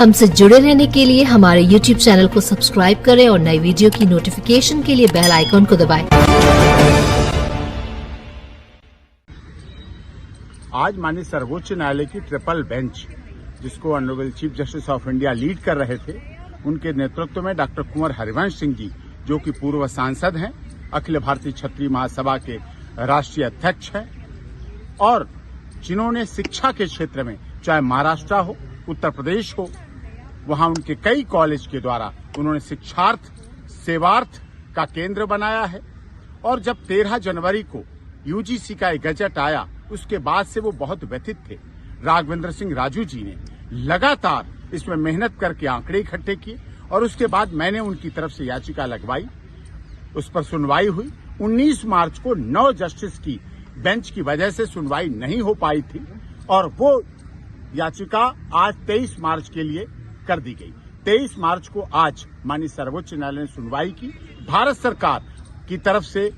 हमसे जुड़े रहने के लिए हमारे YouTube चैनल को सब्सक्राइब करें और नई वीडियो की नोटिफिकेशन के लिए बेल आइकॉन को दबाएं। आज माननीय सर्वोच्च न्यायालय की ट्रिपल बेंच, जिसको honourable chief justice of India lead कर रहे थे, उनके नेतृत्व में डॉक्टर कुंवर हरिवंश सिंह जी, जो कि पूर्व सांसद हैं, अखिल भारतीय क्षत्रिय महासभा के राष्ट्रीय अध्यक्ष हैं और जिन्होंने शिक्षा के क्षेत्र में, चाहे महाराष्ट्र हो, उत्तर प्रदेश हो, वहां उनके कई कॉलेज के द्वारा उन्होंने शिक्षार्थ सेवार्थ का केंद्र बनाया है। और जब 13 जनवरी को यूजीसी का एक गजट आया, उसके बाद से वो बहुत व्यथित थे। राघवेंद्र सिंह राजू जी ने लगातार इसमें मेहनत करके आंकड़े इकट्ठे किए और उसके बाद मैंने उनकी तरफ से याचिका लगवाई, उस पर सुनवाई हुई। 19 मार्च को 9 जस्टिस की बेंच की वजह से सुनवाई नहीं हो पाई थी और वो याचिका आज 23 मार्च के लिए कर दी गई। 23 मार्च को आज माननीय सर्वोच्च न्यायालय ने सुनवाई की। भारत सरकार की तरफ से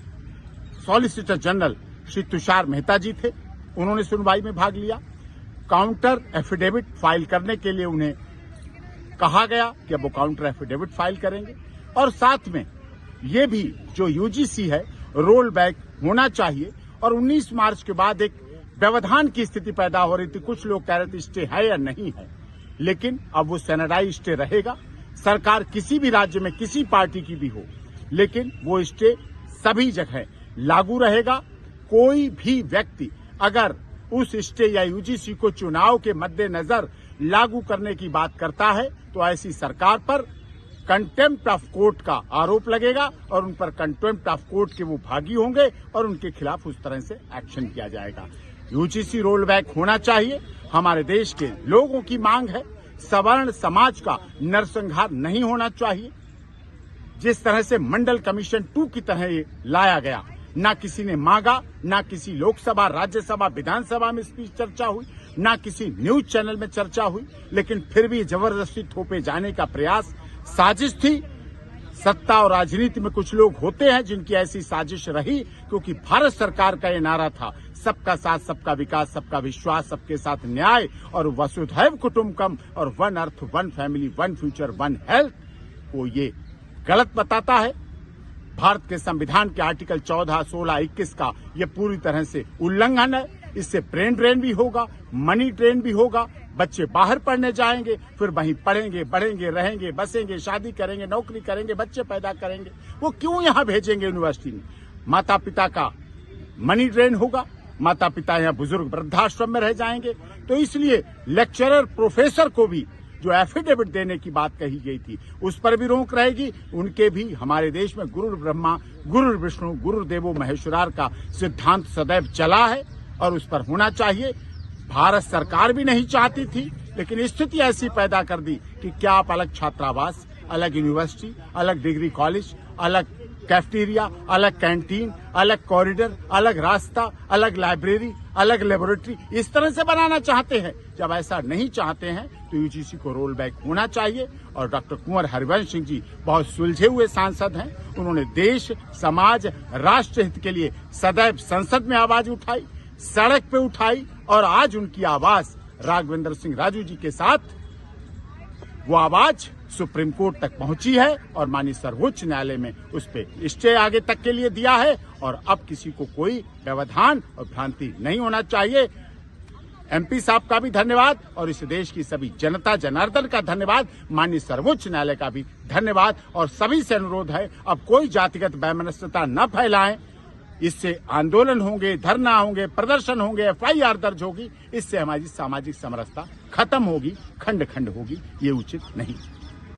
सॉलिसिटर जनरल श्री तुषार मेहता जी थे, उन्होंने सुनवाई में भाग लिया। काउंटर एफिडेविट फाइल करने के लिए उन्हें कहा गया कि अब वो काउंटर एफिडेविट फाइल करेंगे और साथ में ये भी जो यूजीसी है रोल बैक होना चाहिए। और 19 मार्च के बाद एक व्यवधान की स्थिति पैदा हो रही थी, कुछ लोग कह रहे थे स्टे है या नहीं है, लेकिन अब वो सैनिटाइज स्टे रहेगा। सरकार किसी भी राज्य में किसी पार्टी की भी हो, लेकिन वो स्टे सभी जगह लागू रहेगा। कोई भी व्यक्ति अगर उस स्टे या यूजीसी को चुनाव के मद्देनजर लागू करने की बात करता है तो ऐसी सरकार पर कंटेम्प्ट ऑफ कोर्ट का आरोप लगेगा और उन पर कंटेम्प्ट ऑफ कोर्ट के वो भागी होंगे और उनके खिलाफ उस तरह से एक्शन किया जाएगा। यूजीसी रोल बैक होना चाहिए, हमारे देश के लोगों की मांग है। सवर्ण समाज का नरसंहार नहीं होना चाहिए। जिस तरह से मंडल कमीशन 2 की तरह ये लाया गया, ना किसी ने मांगा, ना किसी लोकसभा, राज्यसभा, विधानसभा में इसकी चर्चा हुई, ना किसी न्यूज चैनल में चर्चा हुई, लेकिन फिर भी जबरदस्ती थोपे जाने का प्रयास साजिश थी। सत्ता और राजनीति में कुछ लोग होते हैं जिनकी ऐसी साजिश रही, क्योंकि भारत सरकार का ये नारा था सबका साथ, सबका विकास, सबका विश्वास, सबके साथ न्याय और वसुधैव कुटुंबकम और one earth, one family, one future, one health को ये गलत बताता है। भारत के संविधान के आर्टिकल 14, 16, 21 का ये पूरी तरह से उल्लंघन है। इससे ब्रेन ड्रेन भी होगा, मनी ड्रेन भी होगा। बच्चे बाहर पढ़ने जाएंगे, फिर वहीं पढ़ेंगे, बढ़ेंगे, रहेंगे, बसेंगे, शादी करेंगे, नौकरी करेंगे, बच्चे पैदा करेंगे। वो क्यों यहाँ भेजेंगे यूनिवर्सिटी में? माता पिता का मनी ड्रेन होगा, माता पिता यहाँ बुजुर्ग वृद्धाश्रम में रह जाएंगे। तो इसलिए लेक्चरर प्रोफेसर को भी जो एफिडेविट देने की बात कही गई थी, उस पर भी रोक रहेगी। उनके भी हमारे देश में गुरु ब्रह्मा, गुरु विष्णु, गुरु देवो महेश्वरार का सिद्धांत सदैव चला है और उस पर होना चाहिए। भारत सरकार भी नहीं चाहती थी, लेकिन स्थिति ऐसी पैदा कर दी कि क्या आप अलग छात्रावास, अलग यूनिवर्सिटी, अलग डिग्री कॉलेज, अलग कैफेटेरिया, अलग कैंटीन, अलग कॉरिडोर, अलग रास्ता, अलग लाइब्रेरी, अलग लेबोरेटरी इस तरह से बनाना चाहते हैं? जब ऐसा नहीं चाहते हैं तो यूजीसी को रोल बैक होना चाहिए। और डॉक्टर कुंवर हरिवंश सिंह जी बहुत सुलझे हुए सांसद हैं। उन्होंने देश, समाज, राष्ट्र हित के लिए सदैव संसद में आवाज उठाई, सड़क पे उठाई और आज उनकी आवाज राघवेंद्र सिंह राजू जी के साथ वो आवाज सुप्रीम कोर्ट तक पहुंची है और माननीय सर्वोच्च न्यायालय में उस पे स्टे आगे तक के लिए दिया है। और अब किसी को कोई व्यवधान और भ्रांति नहीं होना चाहिए। एमपी साहब का भी धन्यवाद और इस देश की सभी जनता जनार्दन का धन्यवाद, माननीय सर्वोच्च न्यायालय का भी धन्यवाद। और सभी से अनुरोध है, अब कोई जातिगत वैमनस्यता न फैलाएं। इससे आंदोलन होंगे, धरना होंगे, प्रदर्शन होंगे, FIR दर्ज होगी। इससे हमारी सामाजिक समरसता खत्म होगी, खंड खंड होगी। ये उचित नहीं।